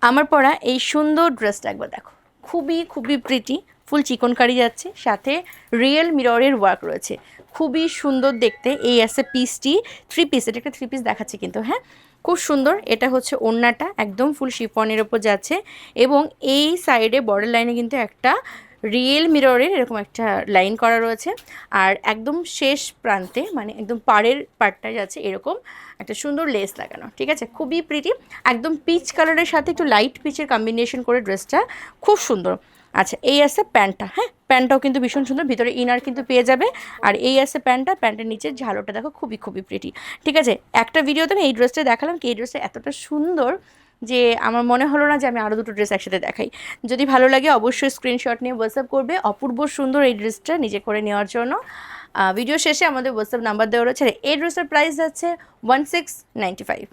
আমার পরা এই সুন্দর ড্রেসটা একবার দেখো, খুবই খুবই প্রিটি, ফুল চিকনকারি যাচ্ছে, সাথে রিয়েল মিররের ওয়ার্ক রয়েছে, খুবই সুন্দর দেখতে। এই আছে পিসটি, থ্রি পিস, এটা একটা থ্রি পিস দেখাচ্ছে কিন্তু, হ্যাঁ খুব সুন্দর। এটা হচ্ছে ওড়নাটা একদম ফুল শিফনের ওপর যাচ্ছে, এবং এই সাইডে বর্ডার লাইনে কিন্তু একটা রিয়েল মিররের এরকম একটা লাইন করা রয়েছে, আর একদম শেষ প্রান্তে মানে একদম পাড়ের পাড়টা যাচ্ছে এরকম একটা সুন্দর লেস লাগানো, ঠিক আছে, খুবই প্রিটি, একদম পিচ কালারের সাথে একটু লাইট পিচের কম্বিনেশন করে ড্রেসটা খুব সুন্দর। আচ্ছা, এই আছে প্যান্টটা, হ্যাঁ প্যান্টটাও কিন্তু ভীষণ সুন্দর, ভিতরে ইনার কিন্তু পেয়ে যাবে। আর এই আছে প্যান্টটা, প্যান্টের নিচের ঝালোটা দেখো খুবই খুবই প্রিটি, ঠিক আছে। একটা ভিডিওতে আমি এই ড্রেসটা দেখালাম, কি এই ড্রেসটা এতটা সুন্দর যে আমার মনে হলো না যে আমি আরও দুটো ড্রেস একসাথে দেখাই। যদি ভালো লাগে অবশ্যই স্ক্রিনশট নিয়ে হোয়াটসঅ্যাপ করবে, অপূর্ব সুন্দর এই ড্রেসটা নিজে করে নেওয়ার জন্য। ভিডিও শেষে আমাদের হোয়াটসঅ্যাপ নাম্বার দেওয়া রয়েছে। এই ড্রেসের প্রাইস যাচ্ছে 1695।